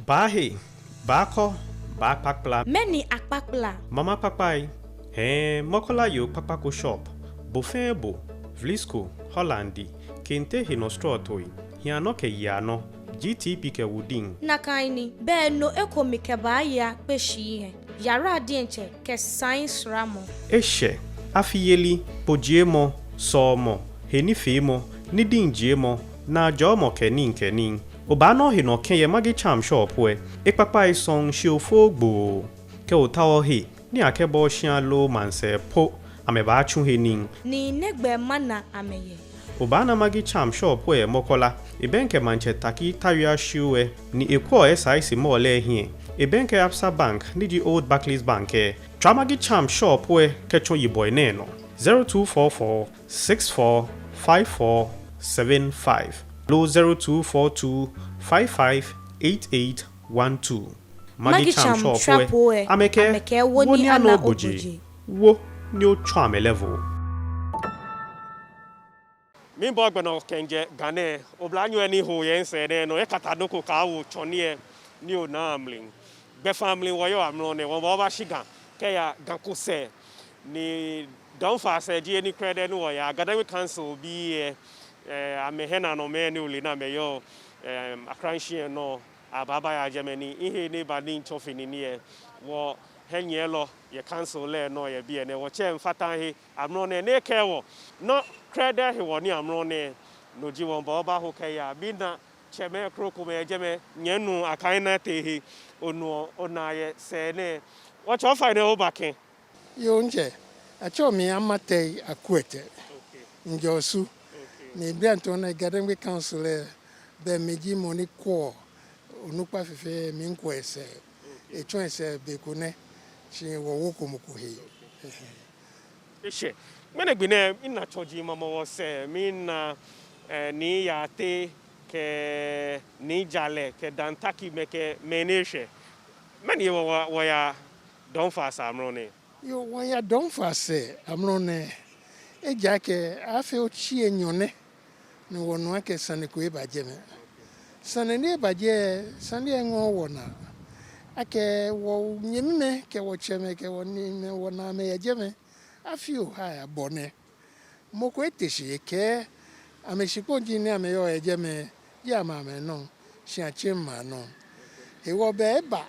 Bahe, Bako, Bakpakpla, Many akpakpla. Mama Papai, Mokola yo Papako shop, Bofebo, Vlisco, Hollandi, Kente Hinostrotoi, Hianoke Yano, GTP ke Wuding. Nakaini, be no eko mikebaya peshi yara dienche ke science ramo. Eshe, Afiyeli, Pojiemo, Somo, Henifemo, Nidinjiemo, na Jomo Kenin. Obano hino kenye magi cham shop we, Ekpapai song shiofo gbo. Ke otawo he, ni akebo shian lo manse po, ameba chun hening. Ni negbe mana ameye. Obana magi cham shop we mokola, ebenke manche taki tawia shiwe, ni ekwo SIC mole hie. Ebenke Absa Bank, ni di Old Barclays Bank Tramagi cham shop we, kechon yiboy neno. 0244 64 54 75. Low 0242 558812. Magi cham shop we. Ameke woni ano boji. Wo ni o chame level. Mimbo gbeno kenje gane oblanyo eni ho yen se ne no e katadoko ka wo chonie ni o na amlin. Be family wo yo amlo ne wo ba shiga ke ya ganko se ni don Faasee di eni credit no ya Gadangme council bi amehena no me ni uli na me yo akranshie no ababa ya Germany ihe ni badin chofini ni wo henyelo ye council le no ye bi ene wo che mfata he amro ne ke wo no credit he wo ni amro ne no ji won ba ho ke ya bi na cheme kroko me jeme nyenu akaina te he onu onaye se ne wo cho fa ne o bakin yo nje acho mi amate akwete njosu ni bianto na Gadangme council be meji money ko onukpa fefe mi nko ese echo ese be kone chi wo woko muko he eshe mene gbine ina choji mama wo se mi na ni ya te ke ni jale ke dantaki meke meneshe mene wo ya don Faasee amro ne yo wo ya don Faasee amro ne eja ke afi ochi enyone ni wonu ake sane ko ebajeme sane ni ebaje sane enwo wona ake wo nyemime ke wo cheme ke wo ni me wona me yejeme afi o ha abone moko eteshi ke ameshiponji ni ame yo ejeme ya mama no shi achema no ewo be eba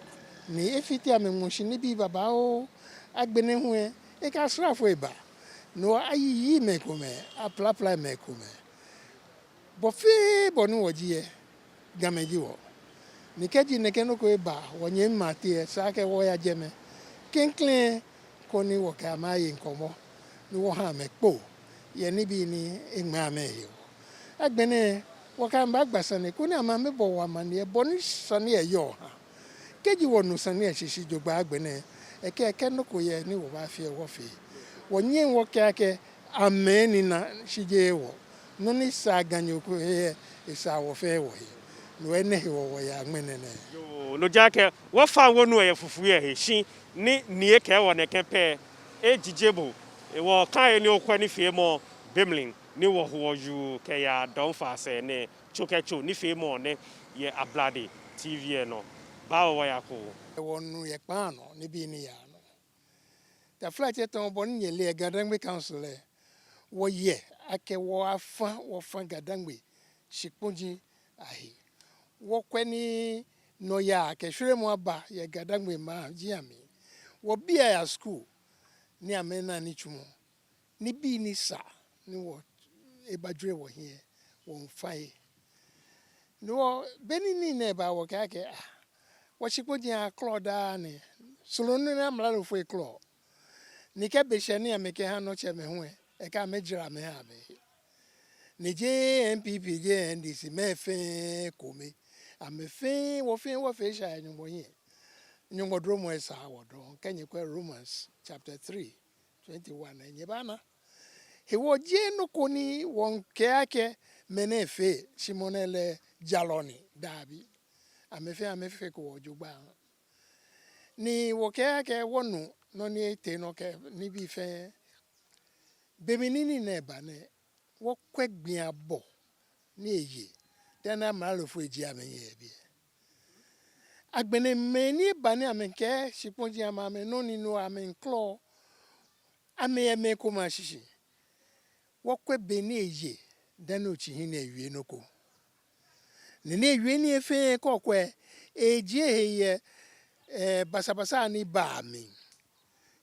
ni efiti amemushi ni bi baba o agbene hu e ka srafo eba no ayi me kome apla me kome bo fi bonu wojie gameji wo ni keji ne keno ko eba wonye mate sa ke wo ya jeme kinkle ko ni wo ka ma yi nkomo ni wo ha me po ye ni bi ni egma me yo agbene wo ka mba gbasane ko ni ama me bo wa mane e bonu sane e yo ha keji wonu sane e shishi jogba agbene e ke keno ko ye ni wo ba fi e wo fi wonye wo ka ke ameni na shije wo no ni sa ganyo ko he isa wo fe wo he no ene he wo ya menene yo no jake wo fa wonu e fufu ye he shi ni e ke wo ne kepe e jijebo e wo kan ni okwa ni fie mo bimlin ni wo ho ju ke ya don Faasee ne Tsoketso ni fie mo ne ye ablade tv no ba wo ya ko wonu ye pa no ni bi ni ya no ta flight eton bon nyele Gadangme council wo ye ake wo afa wo fa Gadangme shiponji ahi wo kweni no ya ke hwere mu aba ye Gadangme ma jiami wo bia ya school ni amena ni chumo ni bi ni sa ni wo ebadre wo here wo mfai no beni ni ne ba wo ka ke wo shiponji a cloda ni solo ni na mla lo fo clo ni ke be she ni ameke ha no che me hu e ka me jira me ha me ni je NPP je NDC me fe komi amefe wo fe sha nyumbo yin nyumbo dromo esa wodo kenye kwa Romans chapter 3:21 enye bana he wo je no koni won ke ake menefe shimonele jaloni dabi amefe ko jugba ni wo ke ake wonu no ni te no ke ni bi fe beminini na eba ne wo kwegbin abo ni eye tena malo fo eji amenye bi agbene meni bani amenke shiponji amame no ni no amenklo ame koma shishi wokwe beni eje dano chi hine ewie noko nene ewie ni efe kokwe eje heye basabasa ni ba mi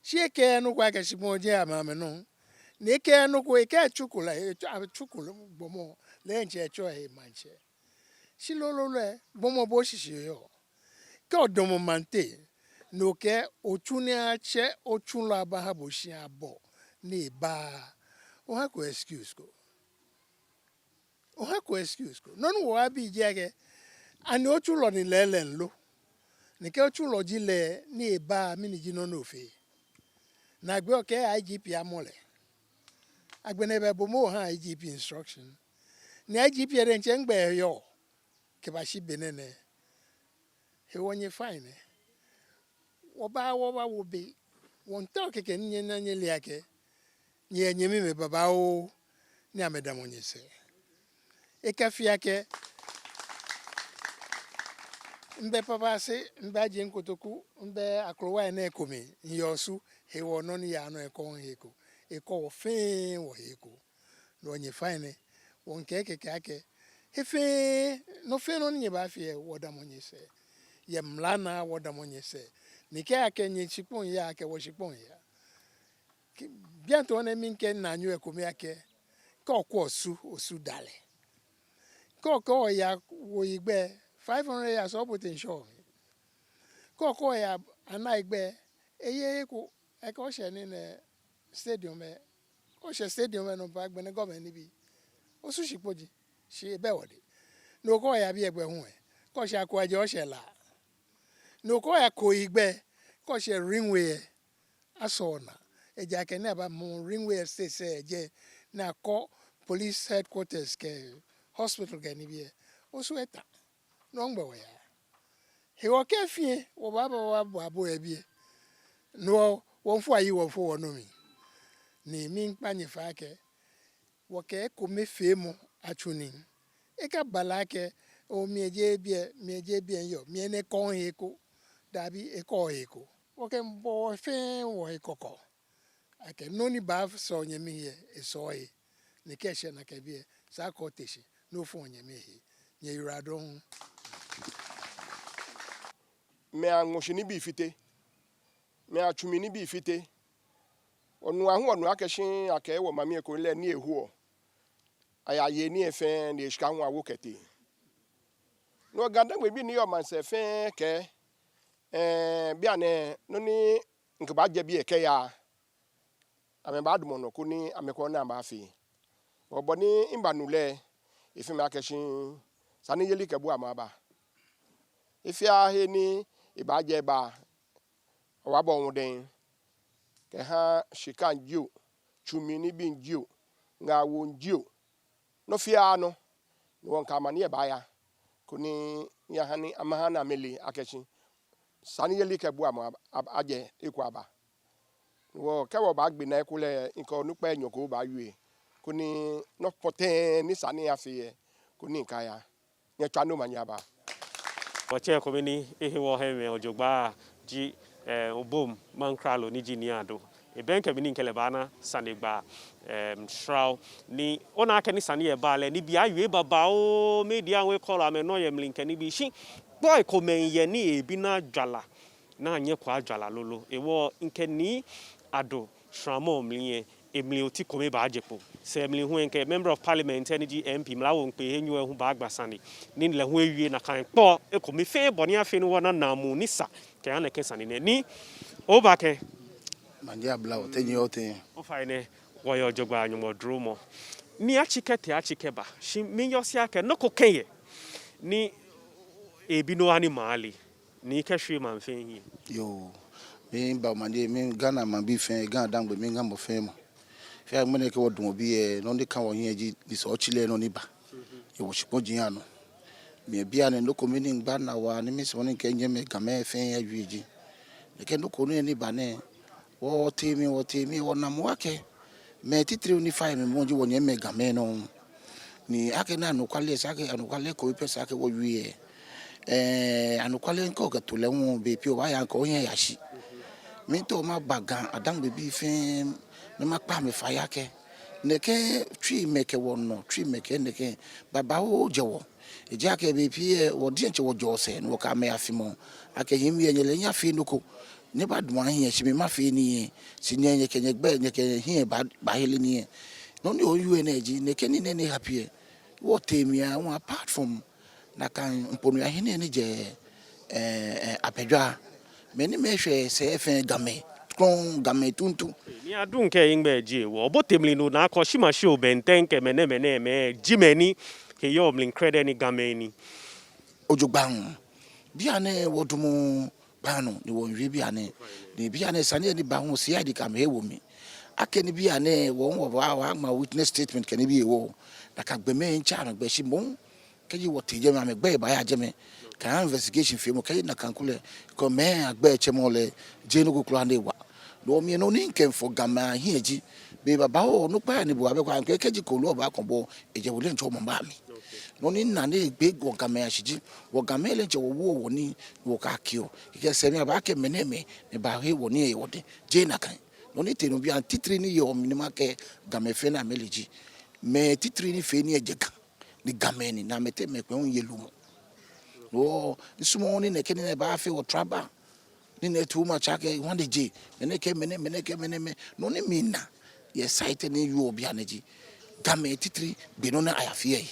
shieke no kwa ke shiponji amame no neke no ko eke chukula chukula bomo lenje cho e manche shilolole bomo bo shishi yo ke odomo mante no ke ochune ache ochula ba ha bo shi abo ni ba o ha ko excuse ko nonu wo abi jege ani ochulo ni lelen lo ni ke ochulo ji le ni ba mi ni ji no no fe na gbe o ke IGP amole agbene be bomo ha IGP instruction ni IGP re nche ngbe yo ke ba shi benene he wonye fine woba wo be won ta keke nye na nye liake nye nyemi me baba o ni ameda monye se e ka fiake mbe papa se mbe aje nkotoku mbe akrowa na ekomi nyosu he wo no ni ya no ekon heko eko fe wo heko no nye fine won keke ake hefe no fe no nye ba fie woda monye se ye mlana woda monye se nike ake nye chipon ya ake wo chipon ya bientôt on minke na nyu ekomi ake ko osu dale ko ya wo igbe 500 years up with insure ko ya ana igbe eye ko e ko se ni ne stadium e o se stadium no ba gbe ne government ni bi osu sipoji se be wode no ko ya bi egbe hu e ko se akọ aje o se la no ko ya ko igbe ko se ringway asona eja ke na ba mo ringway se eje na ko police headquarters ke hospital ke ni bi o su eta no ngbe we ya he wo ke fie wo ba abo e bi no wo fu ayi wo fu wo no mi ni mi npa ni fa ke wo ke ko me fe mo atuni e ka balake o mi eje bi yo mi ne kon he ko dabi e ko he ko wo ke mbo fe wo he koko ake no ni ba so nye mi ye e so he ni ke she na ke bi sa ko teshi no fu nye mi he nye yuradon me anwohini bi fite me atwumini bi fite onu ahu onu akehyin ake wo mame ko le ni ehu ayaye ni efe ni eshika hu awokete no Gadangme bi ni yo man se fe ke bia ne no ni nkba je bi eke ya ame ba dumo no ko ni ame ko na ba fi obo ni imbanule ifi me akehyin sani yeli kebu amaba ifi ahe ni ibaje ba wabo nwuden ke ha shikan jiu chumi ni bin jiu nga won jiu no fia no won ka mani e ba ya kuni ya hani amahana meli akechi sani yeli kebu ama aje eku aba wo ke wo ba gbe na ekule nko nupa enyoko ba yue kuni no poten ni sani afie kuni nka ya nye twano manyaba Wache komini ehewo heme ojogba ji obom mankralo ni jiniado ebenke bini nkele bana sanegba shraw ni ona ake ni sane e bale ni bia yue baba o media we call am no ye mlinke ni bi shi boy komen ye ni ebi na dwala na anye kwa dwala lolo ewo nke ni ado shramo mliye emli oti kome ba ajepo se emli hu enke member of parliament energy MP mlawo npe enyu ehu ba agbasani ni le hu ewie na kan po ekomi fe boni afe no na namu ni sa ke ana ke sani ni obake mandia blawo tenyi oten o faine wo yo jogba anyumo dromo ni achikeba shi minyosi ake no kokenye ni ebi no ani mali ni kehwe manfe hi yo me ba mande me Ghana man bi fe Gadangme me ngam fe mo fe mo ne ke wodun bi e no de kan wo yin eji ni so chile no ni ba e wo shipo jin ano me bia ne no komini ngba na wa ni mi so ne ke nye me game fe ajuji ne ke no ko no ni ba ne wo temi wo na mo ake me titri ni fa me mo ji wo nye me game no ni ake na no kwale sa ake no kwale ko pe sa ake wo wie anukwale nko ka to le won be pi o wa ya nko yen ya shi mi to ma bagan Gadangme bi fe me ma pa me fa ya ke ne ke twi me ke won twi me ke ne ke baba o jewo eja ke be pi wo di enche wo jo se no ka me afimo ake him ye nyele nya fi no ko ne ba duma hin shi me ma fi ni si nye ke nye gbe nye ke hin ba hele ni no ni o yu energy ne ke ni ne happy what temia one apart from na kan mponu ya hin ne je apedwa me ni me hwe se efen game kron game tuntu ni adun ke ingbe je wo botemli no na ko shima shi obenten ke me jimeni ke yo mlin credit ni game ni ojugban bia ne wodumu bano ni wonwe bia ne ni bia ne sane ni ba ho se adi kam he wo mi ake ni bia ne won wo wa ma witness statement ke ni bi wo na ka gbe me ncha na gbe shi mo ke yi wote je ma me gbe ba ya je me ka investigation fi mo ke na kan kule ko me agbe che mo le je no kukura ne wa no mi no ni nkem for gama hi eji be baba o no pa ni bo abe kwa nke keji ko lo ba kon bo eje wo le ncho mo ba mi no ni na ne gbe go gama ya shiji wo gama le nche wo ni wo ka kio ke se mi ba ke meneme ne ba he wo ni e wo de je na kan no ni te no bi an titri ni yo minima ke gama fe na meleji me titri ni fe ni eje kan ni gama ni na mete me pe on yelu mo no nsumo ni ne ke ni ba fe wo traba ni ne tu ma chake one day meneke mene no ne mina ye site ni you obi anaji game titri be no na ayafie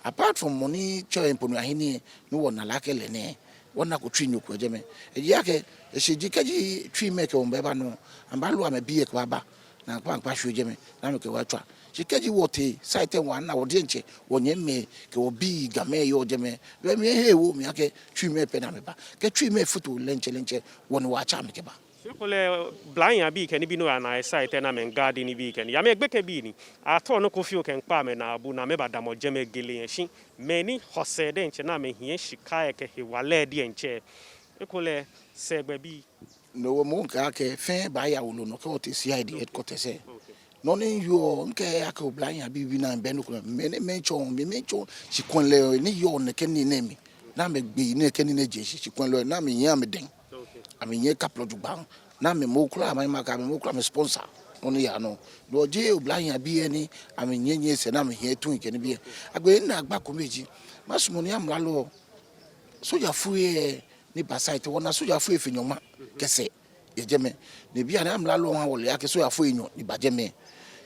apart from money cho emponu ahini no wona lakele ne wona ko twi nyuko jeme yake eseji kaji twi meke on beba no ambalu amabiye kwa ba na kwa hwe jeme na meke watwa shikeji wote site one na wodi nche wonye me ke obi game yo jeme be me hewo mi ake twi me pe na me ba ke twi me futu lenche woni wa cha meke ba kole blind ya bi ke ni bi no na site na men garden ni bi ke ya me gbe ke bi ni ato no ko fi o ken pa me na abu na me ba damo jeme gele yen shi me ni hose de nche na me hie shika ke he wale de nche kole se gbe bi no mo ka ke fe ba ya wolo no ke o te CID headquarters no ni yo nke aka blind ya bi na be no ko me mencho shi kon le ni yo ne ke ni nemi na me gbe ni ke ni ne je shi kon le na me yan me den ami ye couple of ba na me mo kura mai maka me mo kura me sponsor onu ya no do je blind ya bi eni ami nye se na me he tun ke ni bi agbe na agba ko meji masumo ni amla lo soja fuye ni basite wona soja fuye finyoma kese ye jeme ne bi ana amla lo ha wole ya ke soja fuye nyo ni bajeme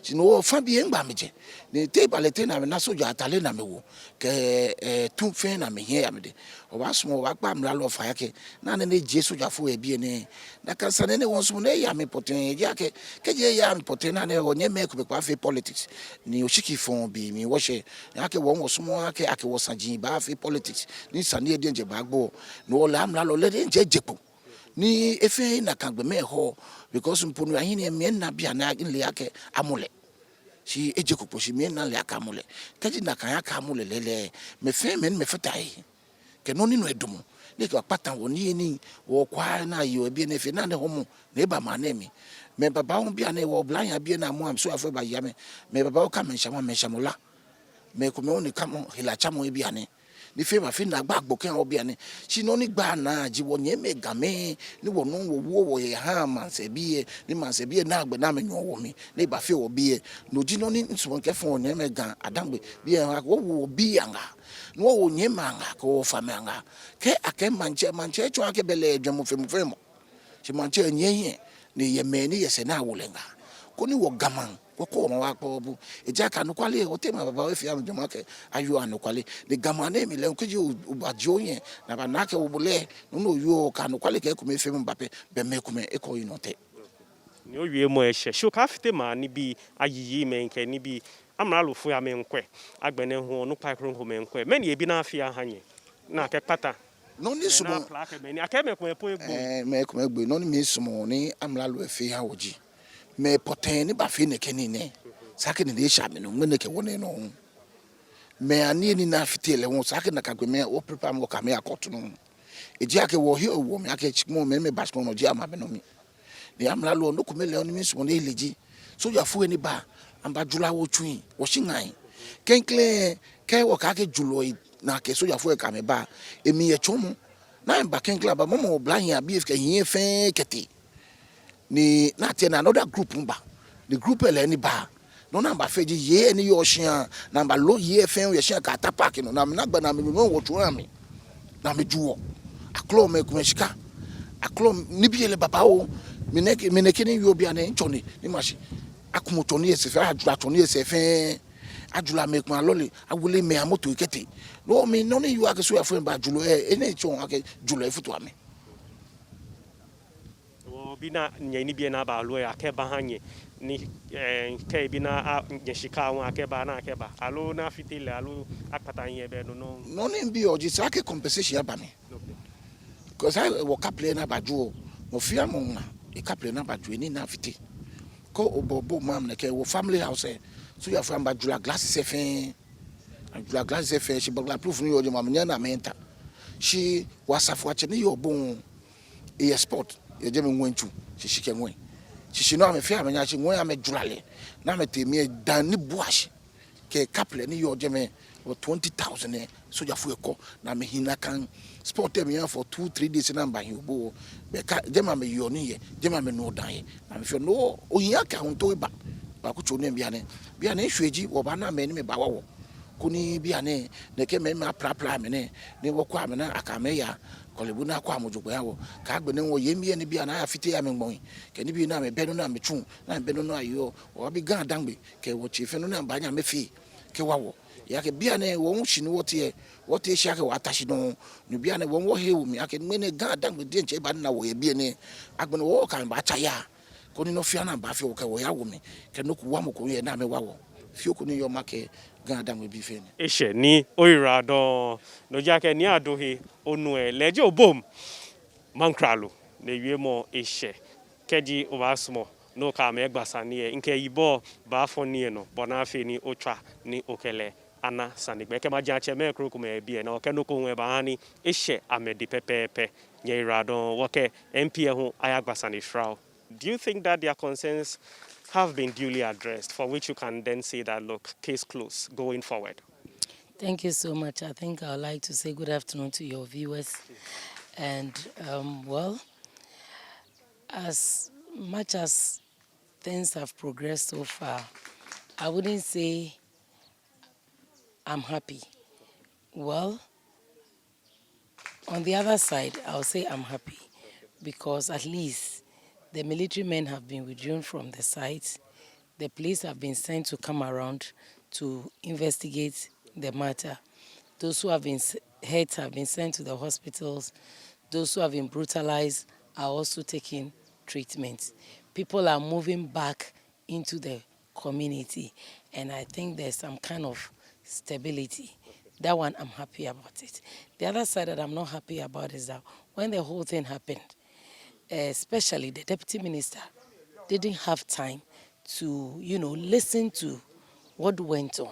sino fa bi engba meje ne te balete na me na soja atale na me wo ke tun fe na me he ya me de o ba sumo wa gba amla lo fa ya ke na ne je soja fuye bi ne na kan sa ne won sumo ne ya me poten ya ke je ya me poten na ne onye me ku be kwa fe politics ni oshiki fon bi mi wo she ya ke won wo sumo ake wo sanjin ba fe politics ni sa ne de nje ba gbo no la amla lo le de nje jepo ni efe na kan gbe me ho because mponu ahini me na bia na le yake amule si eje kupo si me na le yake amule kaji na kan yake amule lele me fe me fetai ke no ni no edum ni ke patan woni ni wo kwa na yo bi na fe na ne homu na ba ma na mi me baba ho bia na wo blan ya bia na mo am so afo ba ya me baba o ka me nshamola me ko me oni ka mo hila chamo bia ne ni fe ma fe na gba agbo ken obi ane si no ni gba na ji wonye me game ni wono wo ye ha manse biye ni manse biye na agbe na me nyo wo mi ni ba fe obi e no ji no ni nso nke fon onye me gan Gadangme biye ha wo bi anga no wo nye manga ko fa me anga ke ake manche cho ake bele dwemo femu si manche nye ye ni ye me ni ye se na wolenga ko ni wo gaman ko ma wa ko bu eja ka no kwale o te ma baba we fi am joma ke ayu anu kwale ni gamane mi le ko ji ubajo yen na ba na ke wo bule no yu ka no kwale ke ko me fi Mbappe be me ko me e ko yin ote ni o wie mo ehye sho ka fite ma ni bi ayiyi me nke ni bi amra lo fu ya me nkwe agbene ho no pa kro ho me nkwe me ni e bi na afia hanye na ke pata no ni sumo na plaka me ni akeme ko e po egbo me ko me egbo no ni mi sumo ni amra lo efi ha woji me poten ni ba fi ne keni ne sake ne sha me no me ke woni no me ani ni na fitele won sake na kagwe me o prepare mo ka me akoto no eji ake wo hi owo me ake chimo me basko no ji ama me no mi ni amla lo no kumele oni mi sumo ne eleji so ya fu ni ba amba jula wo twin wo shingan kenkle ke wo ka ke julo na ke so ya fo ka me ba emi ye chomo na mba ken club mama obla hia bi ka hie fe kete ni na te na another group mba the group ele ni ba no na mba feji ye ni yo hia na mba lo ye fe ye hia ka ta park no na me na gba na me no wo tro na me juo aklo me kumeshika aklo ni bi ele baba o mineke ni yo bia na nchoni ni mashi akumoto ni ese fe ajula to ni ese fe ajula me kuma lole agule me amoto ikete no me no ni you akeso ya friend ba julo ene chon ake julo efutu ame bi na nyani bi na ba lo ya ke ba hanye ni ke bi na nyeshika won ake ba na ake ba alo na fitile alo akpata yen be no ni bi oji sa ke compensation ya ba me because I wo kaple na ba juo mo fia mo na e kaple na ba juo ni na fiti ko obobo mam na ke wo family house so ya friend ba jula glass se fe ajula glass se fe she bagla proof ni yo mam nya na menta she wasafu ache ni yo bon e sport ye je me nwenchu she shike nwen she no am fe amenya she nwen am julale na me temi dan ni buash ke couple ni yo je me 20,000 so ya fu eko na me hina kan sport me for 2-3 days na mba hi obo be ka je ma me yo ni ye je ma me no dan ye na me fe no oyin ka hunto ba ba ku chu ne bia ne hweji wo ba na me ni me ba wo kuni bia ne ke me ma pra me ne wo kwa me na aka me ya kolebu na kwa mojugbo ya wo ka agbe ne wo yemie ne bia na ya fite ya me ngbon ke ni bi na me benu na me twu na me benu no ayo wo bi Gadangme ke wo chife no na ba nya me fi ke wawo ya ke bia ne wo hwi ni wote hia ke watashi no ni bia ne wo he wo mi ake me ne Gadangme de nche ba na wo ye bia ne agbe ne wo kan ba cha ya koni no fia na ba fi wo ke wo ya wo mi ke no ku wa mo ko ye na me wawo fi ko ni yo make Gadangme bi fe ne eshe ni oira don no jake ni adohe onu leje obom mankralo ne wie mo eshe keji obasmo no ka me gbasa ni nke yibo ba fo ni no bona fe ni otwa ni okele ana sanigbe ke ma janche me kro kuma bi na oke no ko nwe ba hani eshe amedi pepepe nye ira don woke MP ho ayagbasa ni shroud. Do you think that their concerns have been duly addressed, for which you can then say that, look, case closed going forward? Thank you so much. I think I would like to say good afternoon to your viewers. And, well, as much as things have progressed so far, I wouldn't say I'm happy. Well, on the other side, I'll say I'm happy because at least the military men have been withdrawn from the site. The police have been sent to come around to investigate the matter. Those who have been hurt have been sent to the hospitals. Those who have been brutalized are also taking treatment. People are moving back into the community, and I think there's some kind of stability. That one, I'm happy about it. The other side that I'm not happy about is that when the whole thing happened, especially the deputy minister didn't have time to, listen to what went on.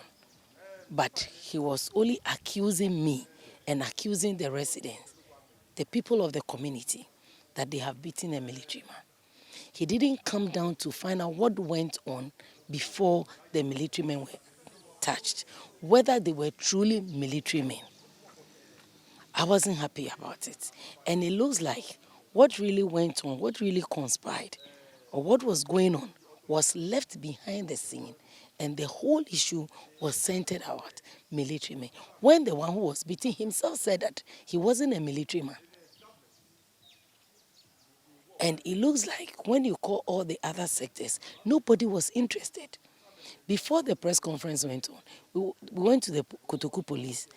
But he was only accusing me and accusing the residents, the people of the community, that they have beaten a military man. He didn't come down to find out what went on before the military men were touched, whether they were truly military men. I wasn't happy about it. And it looks like what really went on, what really conspired, or what was going on was left behind the scene, and the whole issue was centered about military men. When the one who was beaten himself said that he wasn't a military man. And it looks like when you call all the other sectors, nobody was interested. Before the press conference went on, we went to the Kotoku police.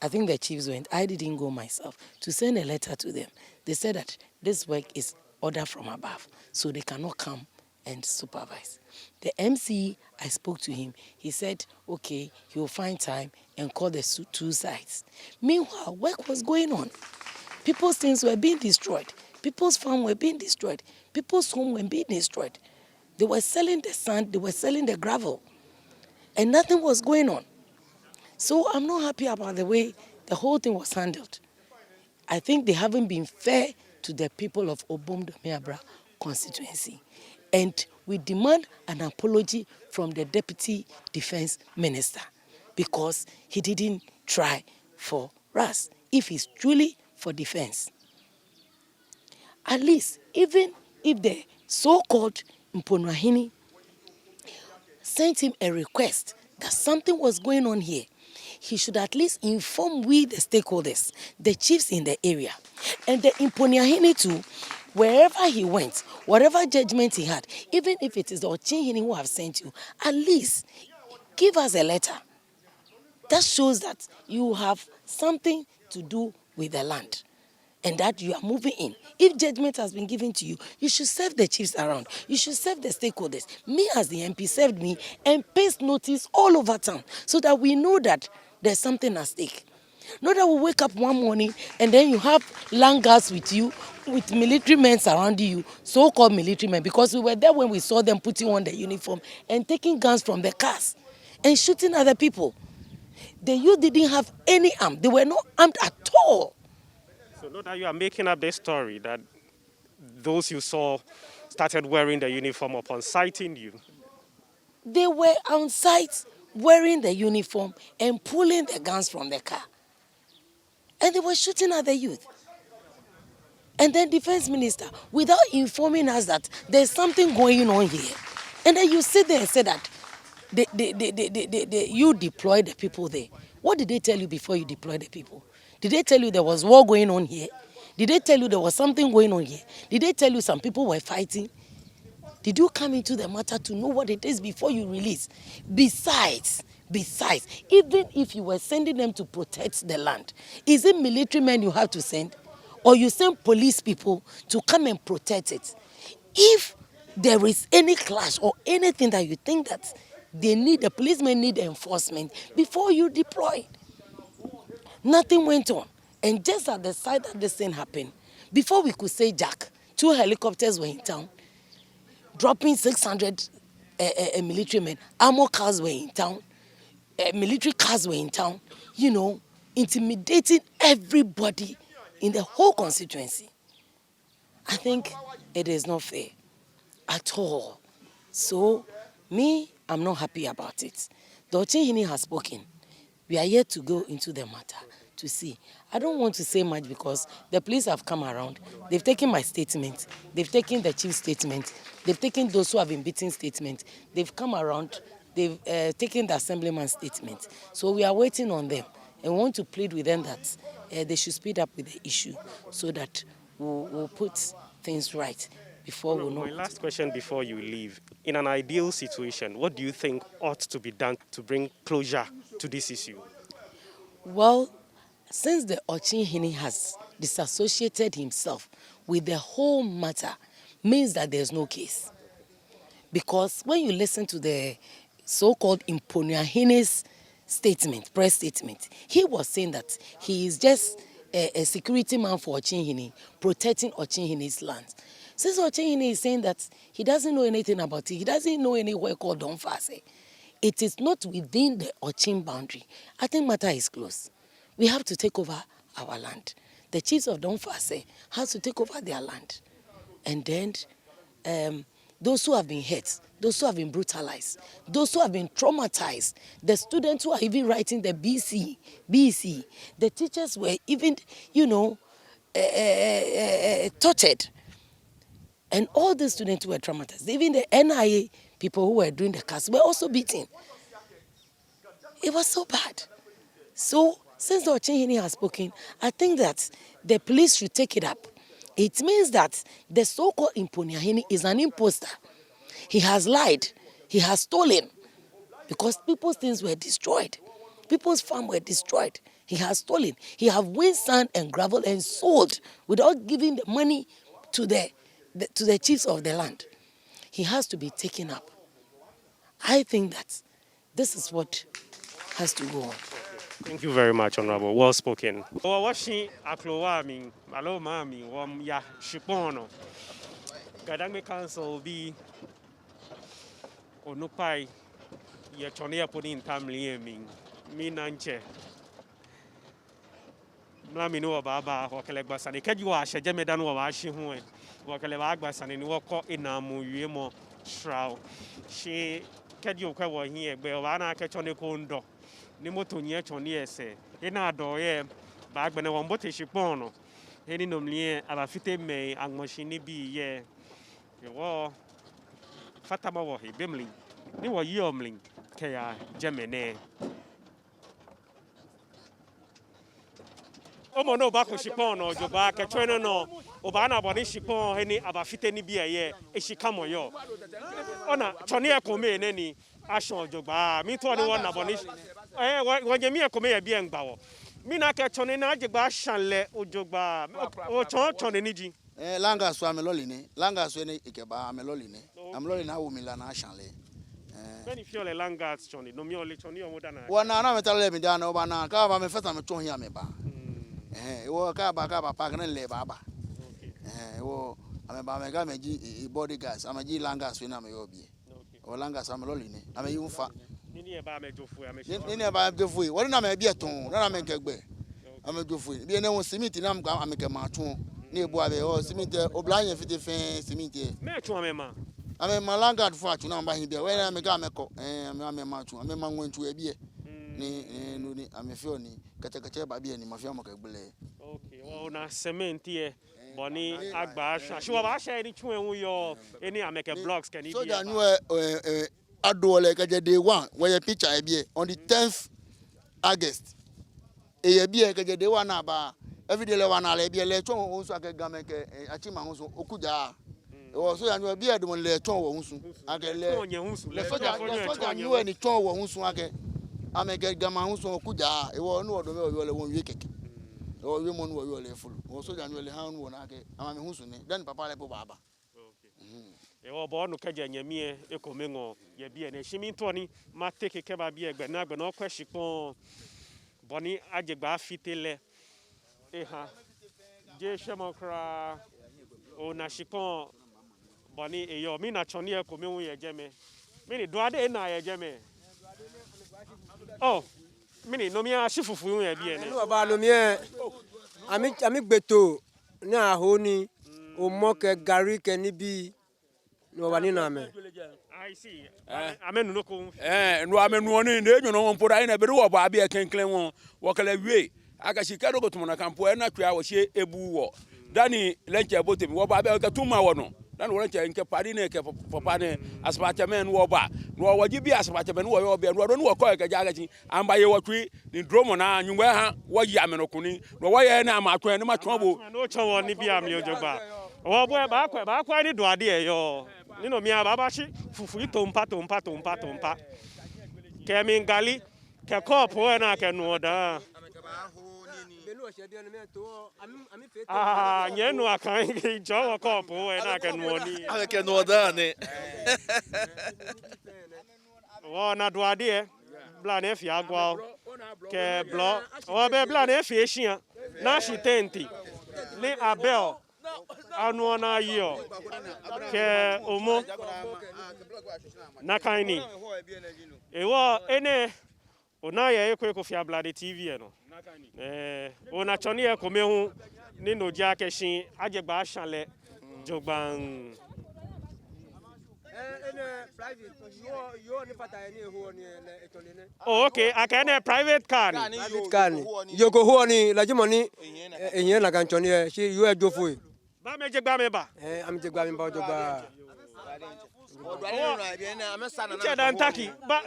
I think the chiefs went. I didn't go myself to send a letter to them. They said that this work is order from above, so they cannot come and supervise. The MC, I spoke to him. He said, okay, he will find time and call the two sides. Meanwhile, work was going on. People's things were being destroyed. People's farm were being destroyed. People's home were being destroyed. They were selling the sand, they were selling the gravel, and nothing was going on. So I'm not happy about the way the whole thing was handled. I think they haven't been fair to the people of Obom-Domeabra constituency. And we demand an apology from the Deputy Defense Minister because he didn't try for us if it's truly for defense. At least, even if the so-called Mponwahini sent him a request that something was going on here, he should at least inform we, the stakeholders, the chiefs in the area, and the Mponwahini too, wherever he went, whatever judgment he had, even if it is the Ochinhini who have sent you, at least give us a letter that shows that you have something to do with the land and that you are moving in. If judgment has been given to you, you should serve the chiefs around. You should serve the stakeholders. Me as the MP served me and paste notice all over town so that we know that there's something at stake. Not that we wake up one morning and then you have land guards with you, with military men surrounding you, so-called military men, because we were there when we saw them putting on the uniform and taking guns from the cars and shooting other people. The youth didn't have any arm. They were not armed at all. So not that you are making up this story that those you saw started wearing the uniform upon sighting you. They were on site wearing the uniform and pulling the guns from the car. And they were shooting at the youth. And then defense minister, without informing us that there's something going on here, and then you sit there and say that you deploy the people there. What did they tell you before you deploy the people? Did they tell you there was war going on here? Did they tell you there was something going on here? Did they tell you some people were fighting? Did you come into the matter to know what it is before you release? Besides, even if you were sending them to protect the land, is it military men you have to send? Or you send police people to come and protect it? If there is any clash or anything that you think that the policemen need enforcement before you deploy. Nothing went on. And just at the side that this thing happened, before we could say Jack, 2 helicopters were in town, dropping 600 military men. Armor cars were in town. Military cars were in town. You know, intimidating everybody in the whole constituency. I think it is not fair at all. So, me, I'm not happy about it. The Ochinhini has spoken. We are yet to go into the matter to see. I don't want to say much because the police have come around. They've taken my statement. They've taken the chief's statement. They've taken those who have been beaten statement. They've come around. They've taken the assemblyman's statement. So we are waiting on them and want to plead with them that they should speed up with the issue so that we'll put things right before we know. My last question before you leave. In an ideal situation, what do you think ought to be done to bring closure to this issue? Well, since the Ochinhini has disassociated himself with the whole matter, means that there's no case. Because when you listen to the so-called Mponwahini's statement, press statement, he was saying that he is just a security man for Ochinhini, protecting Ochinhini's land. Since Ochinhini is saying that he doesn't know anything about it, he doesn't know anywhere called Faasee, it is not within the Ochin boundary. I think matter is close. We have to take over our land. The chiefs of Faasee has to take over their land. And then those who have been hurt, those who have been brutalized, those who have been traumatized, the students who are even writing the BC, the teachers were even, tortured. And all the students who were traumatized, even the NIA people who were doing the class were also beaten. It was so bad. So, since the Ochinhini has spoken, I think that the police should take it up. It means that the so-called Mponwahini is an imposter. He has lied. He has stolen. Because people's things were destroyed. People's farm were destroyed. He has stolen. He has wind, sand, and gravel and sold without giving the money to the chiefs of the land. He has to be taken up. I think that this is what has to go on. Thank you very much, Honorable. Well spoken. Gadangme Council be onupai ye chone ya poni ntamli mi nanche mlami no baba okele gbasane keji wa hyeje medan wa hye ho e okele ba gbasane ni woko inamu wie mo shraw she keji okwe wo hin egbe wa na ke chone ko ndo ni moto nye choni ese ina do ye ba gbene won bote shipon no eni nomlie aba fite me agmoshini bi ye wo fatama wo he bemli ni wo yomlin ke ya Gemene omo no ba ko shipon no joba ke twene no oba na boni shipon eni aba fite ni bi ye eshikamo yo ona choni e ko me neni ashon joba mi to ni won na boni wonye mi e ko me ye bi engba wo mi na ke choni na jegba shanle ojogba o choni ni ji langa so ameloli ni langa so ni ikeba ameloli ni ameloli na wo mi la na shanle beni fiole langa choni no mi ole choni o modana wana na metale mi dana oba na ka ba me feta me ton hia me ba wo ka ba pa kan le ba wo ame ba me ga me ji bodyguards ame ji langa so na me yo bi o langa so ameloli ni ame yi mfa nini e ba me jofu ame nini e ba jofu wo na me bi eton na me nkegbe ame jofu bi ene won simiti na ame ke ma tun ni ebu abe o simiti oblanye fiti fin simiti me tun ame ma ame malanga fo atu na mba hin bia we na me ga me ko ame ma tun ame ma nwentu e bie ni no ni ame fio ni kete ba bie ni mafia mo ka gbele okay wo na cement e boni agba asha shi wa ba sha ni tun ehun yo eni ame ke blocks ke ni so da nu adole ka je day 1 we picture e bie on the 10th August e bie ka je day 1 na ba every day le wa na le bie le tun o so aka ga me ke achima ho so okuja o so ya nu bie de mo le tun wo hunsu aka le so ja nu ni tun wo hunsu aka ame ke ga ma hunsu okuja e wo nu odo me o le won wie keke o we mo nu wo le fulu o so ja nu le han wo na aka ama me hunsu ni then papa le po baba ewo bo nu keje nyamie ekomengo ye bie ne shimi ntoni ma take ke ba bie gbe na gbe no kweshipon boni ajegba fitele ha je shemokra o na shipon boni eyo mi na choni ekomenwo ye jeme mi ni doade na ye jeme oh mi ni no mi ashifufu ye bie ne no ba no mi ami gbeto ni ahoni o mo ke gari ke ni bi no wani na me I see amenu no ko no amenu ni ne nyono won poda ina bere wo ba bia kenklen won wo kala wie aka shika do gotumo na kampo e na twa wo she ebu wo dani lenche botemi wo ba bia ka tuma wo no dani wo lenche nke padi ne ke papa ne aspacha men wo ba no wo gi bi aspacha men wo yo bia no do no ko ka jaga chi amba ye wo twi ni dromo na nyumwe ha wo yi ameno kuni no wo ye na ma twa ne ma twa bo no chowo ni bi amli ojogba wo bo ba kwa ni do ade e yo nino mi aba shi fufu tompa ke mi ngali ke cup we na ke nu oda nyenu akan jo cup we na ke nu oni ame ke nu oda ni wo na do ade e bla na fi agwa ke blo wo be bla na fi ehia na shi tenti ni abel anu na yo ke omo nakaini ewo ene onaye ekwe ko fi ablade tv no ona choni e ko mehu ni no ja keshin ajegba ashanle jogban oh okay akane private car ni yoko huo ni lazima ni enye na kan choni e shi yo ejofu ba me jegba me ba am jegba me ba ojogba Cheda ntaki ba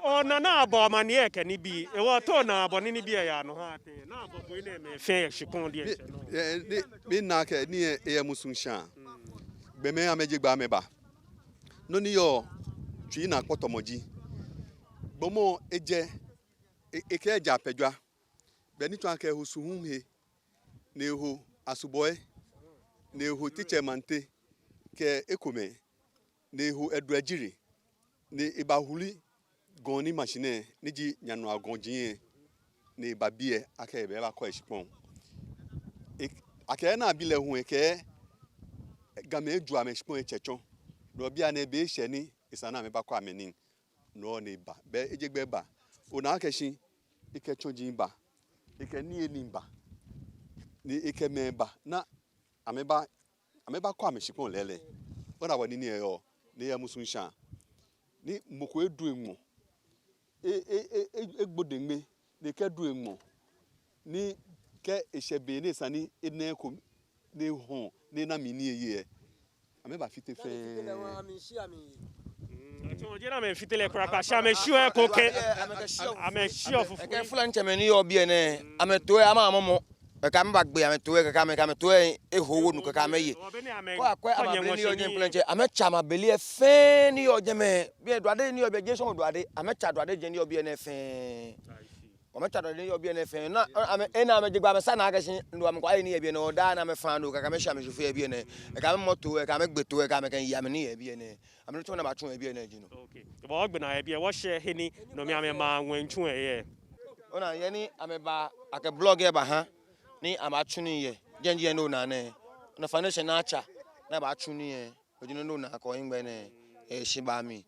ona na abo mani eke ni bi ewo to na abo ni bi ya no ha te na abo ko ine me fe shikon die no bi na ke ni e musun sha be me ameje gba me ba no ni yo twi na kpotomoji bomo eje eke eja pedwa be ni twa ke husuhun he na eho asuboy na eho teacher mante ke ekome na eho eduajiri na ibahuli goni machine ni ji nyanu agonjin na ibabie aka ebe ba ko eshipon aka na bile hu eke game eju ameshipon echechon no bia na ebe ehye ni isana me ba ko amenin no na iba be ejegbe ba ona akeshin ike chojin ba ike ni enimba ni ike memba na ameba ko ameshipon lele ona wani ni eyo ni ya musunsha ni moko edu enwo Gadangme ne ke du enmo ni ke eshebe ne sani ene ko ne hon ne na mini ye ame ba fite fe Jena me fitele kura sha me sure koke ame sure fufu ke fulan chameni obi ene ame to ama amomo ka me bagbe ame to ka me to e howo nu ka me ye ko akwa amabele ni oje fulan che ame chama bele fe ni oje me bi duade ni obi jeson duade ame cha duade je ni obi ene fe o me cha duade ni obi ene fe na ame ena ame jigba me sa na ga shin ndo am kwa ni e bi ene o da na me fa no ka me sha me shufu e bi ene ka me moto ka me gbeto ka me kan ya me ni e bi ene ame to na ba tun e bi ene jino okay bo gbena e bi e wo she hini no mi ame ma nwenchu e ye ona yeni ameba ake blog e ba ha ni amachuni ye jenje no na ne na foundation na acha na ba achuni ye ojino no na ko ngbe ne e shiba mi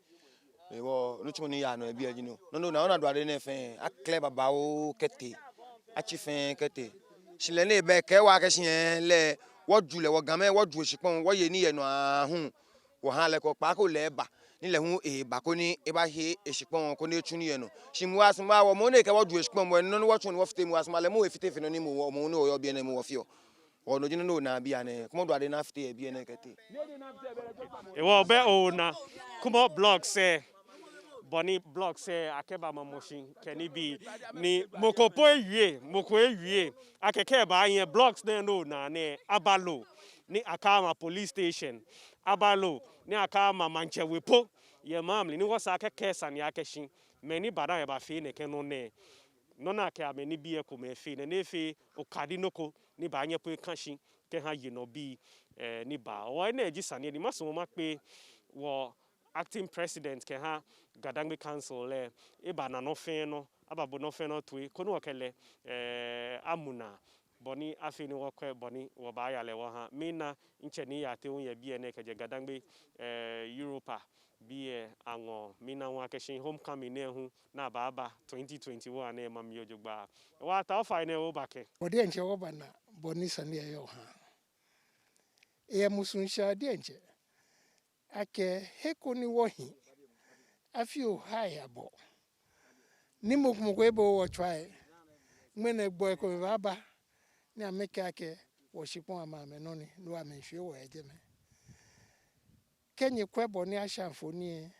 ewo no tuni ya no e bi ejino no na ona duade ne fe akle baba o kete achi fe kete sile ne be ke wa ke shin le woju le wo gan me woju osipon wo ye ni ye no ahun wo han le ko pa ko le ba nílẹ̀ hun èèbà kó ní ẹ bá ṣe èṣìpọ̀n kó ní ètú nìyẹn nù ṣì mú asùnmọ́ àwọn ọmọ oníkẹ́ wọ́n ju èṣìpọ̀n mọ́ ẹni nínú wọ́n tún ní wọ́n fi tẹ́ mu asùnmọ́ alẹ́ mú èfi tẹ́ fi ní mu ọmọ oní ọ̀yọ́ bí ẹni mu wọ́n fi ọ̀ ọ̀nà ojú nínú ònà bí ẹni kọ́mọ́dún adé náà fi tẹ́ bí ẹni kẹ́tẹ́. ìwọ ọbẹ òòna kúmọ blog sẹ bọni blog sẹ akẹbà mọmọsìn kẹni bíi ni mokopo ewie akẹkẹ bá yẹn blogs náà ní òòna ní abalo ní akama police station abalo ní akama manchewepo yẹ maamli ní wọ́n sá akẹ́kẹ́ sani akẹ́sìn mẹ́ni bàdá yẹ bá fi nìkẹ́ nù nẹ́ nọ́nà akẹ́ àmì ní bí ẹ kò mẹ́ fi ní fi òkàdí noko ní bá yẹ pé kánṣin kẹ́ hàn yìí nọ bí ní bá ọ̀ ẹ̀ náà ẹ̀jí sani ẹ̀ ní má sọ wọn má pé wọ acting president kẹ́ hàn Gadangme council lẹ̀ ẹ̀ bá nànọ́ fẹ́ nọ abàbọ̀ nọ fẹ́ nọ tó yẹ kó ní wọ́n kẹlẹ̀ amúnà bọ̀ni afẹ́ ni wọ́n kọ́ bọ̀ni wọ́n bá yà lẹ̀ wọ́n hàn mí na nkyẹn ní yà tẹ́ wọ́n yẹ bí ẹ̀ náà kẹjẹ Gadangme Europa bí àwọn mina wọn akẹ́sìn homecoming náà hun náà bá bá 2021 náà ma mi ojú gbà wọ́n ata ọ̀fà iná ẹ̀ ó bà kẹ́. Bọ̀dé ẹ̀nkyẹ́ wọ́n bá na bọ̀ni sani ẹ̀yẹ ọ̀hán ẹ̀yẹ musunhyia dé ẹ̀nkyẹ́ akẹ́ heko ni wọ́hìn afi ọ̀ha ẹ̀ abọ̀ ní mokumoko ẹ̀ bọ̀ wọ̀ try ńgbẹ́ ẹ̀gbọ́ ẹ̀kọ́ mi bá bá ní amẹ́kẹ́ akẹ́ wọ̀ ṣìpọ̀n àmà àmẹ́ nọ́ni ní wà mí ìṣe wọ̀ ẹ̀jẹ̀ mẹ́ kẹ́nyìn kọ́ ẹ̀bọ̀ ní aṣàǹfọ̀ní ẹ̀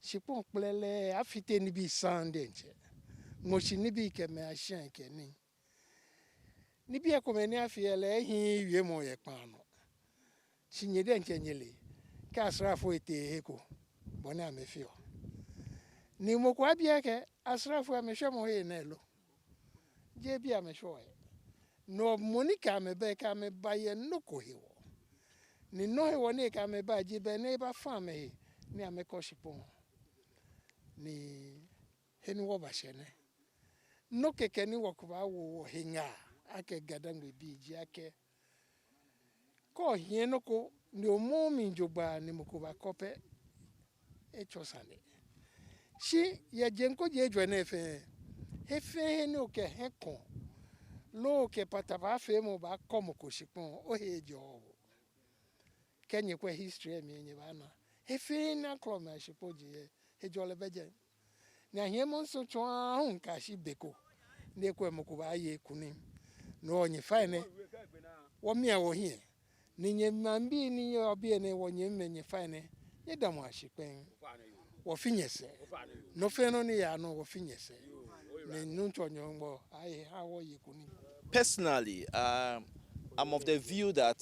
ṣìpọ̀n pẹ́lẹ́lẹ́ àfitẹ́ níbi sànńdẹ̀ ẹ̀nkyẹ́ ŋọ̀ṣì níbi ìkẹ̀mẹ́ aṣíàn ìkẹ́ni níbi ẹ̀kọ́ mẹ́ ní àfihẹ́lẹ́ ẹ̀hìn ìwé mọ̀ yẹ pàànù ṣìnyẹ́ dẹ̀ ẹ̀nkyẹ́ nyẹ́lẹ̀ kí asrafo ètè ẹ̀hẹ́kọ bọ̀ ní àmẹ́fíọ́ ní mọ̀kọ́ abíyẹ́kẹ́ asrafo àmẹ́fíọ́ mọ̀ yẹ náà lọ jẹ́ bí àmẹ́fíọ́ yẹ nọ mọ̀níkà àmẹ́bẹ́ ká àmẹ́bá yẹ nnọ́kọ̀ hẹ́wọ̀ ni nohe wone ka me ba jibe ne ba fame ni ameko shipon ni heni wo ba shene no keke ni wo kuba wo hinga ake Gadangme biji ake ko hieno ko ni omo mi jogba ni mokuba kope echosane shi ye jenko je jwane fe hefe ni oke hekon lo ke pataba fe mo ba komo ko shipon o hejo Kenya kwa history emi bana efi na kloma shipoji ejole beje na hiemo nso twa hun ka shi beko ne kwa mokuba ye kunim no onye fine wo mia wo hie ni nye mambi ni obi ne wo nye menye fine ye damo ashipen wo finyese no fe no ni ya no wo finyese ne nunto nyombo ai ha wo ye kunim. Personally, I'm of the view that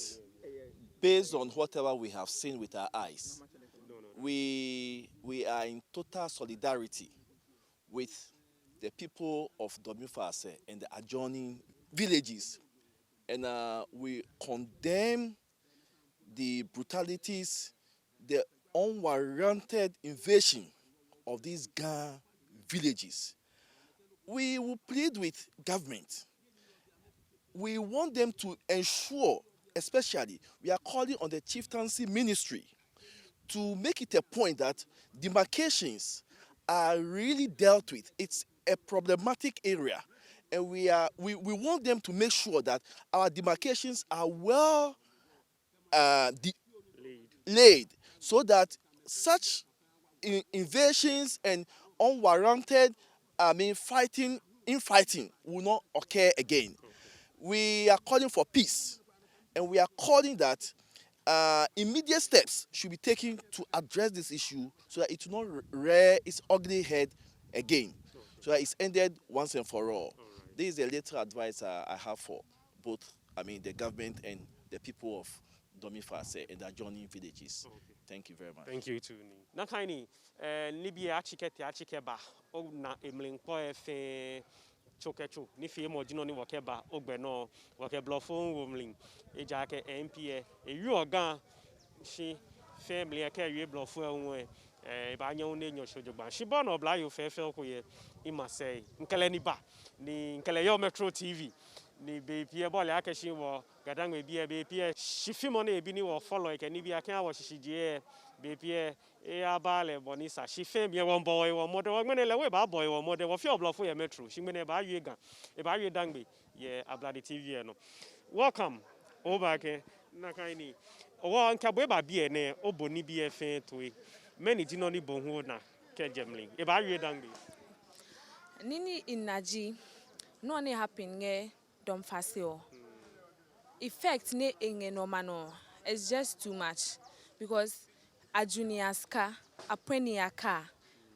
based on whatever we have seen with our eyes, we are in total solidarity with the people of Faasee and the adjoining villages. And we condemn the brutalities, the unwarranted invasion of these Ga villages. We will plead with government. We want them to ensure, especially, we are calling on the chieftaincy ministry to make it a point that demarcations are really dealt with. It's a problematic area, and we want them to make sure that our demarcations are well laid so that such invasions and unwarranted, infighting will not occur again. We are calling for peace, and we are calling that immediate steps should be taken to address this issue so that it will not rear its ugly head again, so that it's ended once and for all. This is a little advice I have for both, the government and the people of Domi Faasee and the adjoining villages. Okay. Thank you very much. Thank you too. Nakaini, Libya achike ba, o na emlinkpo efe Tsoketso, ni fi mo jino ni wakeba, ogbeno, wakeblofon womling, ejake MPA, yu organ, she family ake yu blofo enwe, ba nyon ne nyon shojogba. She born obla yo fe koye, ima say, nkele ni ba, ni nkele yo Metro TV. Ni be pie ball ake shi wo Gadangme be pie shi film on e bi ni wo follow e ke ni bi ake awo shi je be pie e abale bonisa shi film ye won boy wo model wo ngene le we ba boy wo model wo fi oblofo ye Metro shi ngene ba yue gan e ba yue Dangme ye Ablade TV no. Welcome over ke na kaini wo nka bo ba bi e ne oboni bi e fe to e many di no ni bo hu na ke jemlin e ba yue Dangme nini inaji no ne happen nge Dom Faasee. Effect ne enge no mano is just too much because a junior ska a penny a car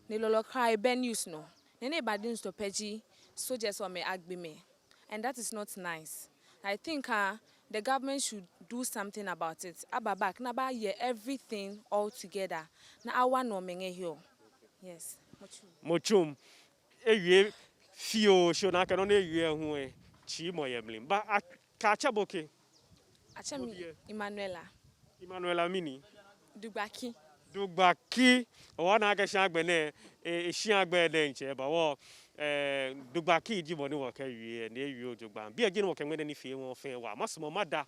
ne lolo cry ben use no ne badin stopeji soldiers or me agbi me, and that is not nice. I think the government should do something about it. Aba back na ba ye everything all together na awa no menge here. Yes. Mochum ewie fio shona ka no na ewie hu e chi mo yemlim ba ka chaboke acham Emmanuela mini dugbaki o na ga sha agbe ne e shi agbe de nche ba wo dugbaki ji mo ni wo ka wie na ewie ojogba bi eji no ke ngene ni fie won fe wa masimo mada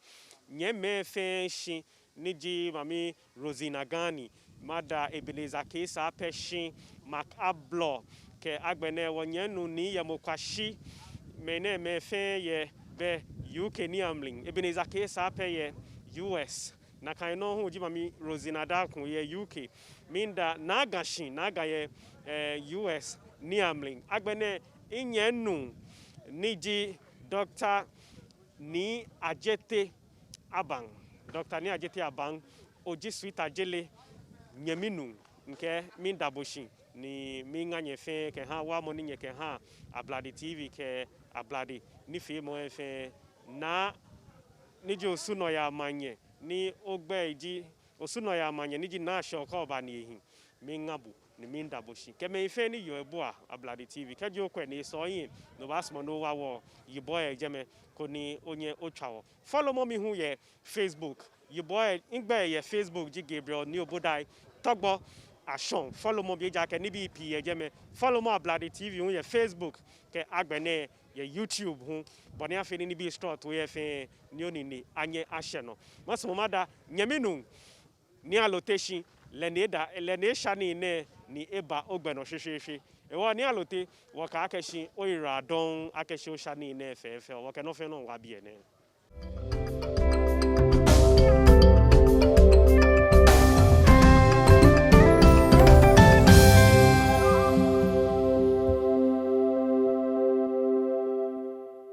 nye me fe shi ni ji mami Rosina Gani mada Ebeneza Kesa peshin Mark Ablo ke agbene wonyenu ni ya mokwashi mene me fe ye be UK ni amling Ebeneza Kesa pe ye US na kan no hu jima mi Rosina da kun ye UK minda nagashin naga ye US ni amling agbene inyenu ni ji Dr. ni ajete abang Dr. ni ajete abang oji sweet ajele nyeminu nke minda boshin ni minga nyefe ke ha wa moni nye ke ha Ablade TV ke Ablade ni fi mo efe na ni jo suno ya manye ni ogbe iji osuno ya manye ni ji na sho ko ba ni ehin minga bu ni minda boshin ke me ife ni yo ebu a Ablade TV ke jo kwe ni so yin no basmo no wa wo yibo e jeme ko ni onye otwawo follow mo mi hu ye Facebook yibo ingbe ye Facebook ji Gabriel ni obodai togbo Ashon follow mo bieja ke ni bi pi ejeme follow mo Ablade TV on ye Facebook ke agbene ye YouTube hu boni afeni ni bi store to ye fe ni oni ni anye ahye no maso mada nyamenu ni allotation le ne sha ni ne ni eba ogbeno hwehwehwe e wo ni allote wo ka akeshi o ira don akeshi o sha ni ne fe wo ke no fe no wa bi ene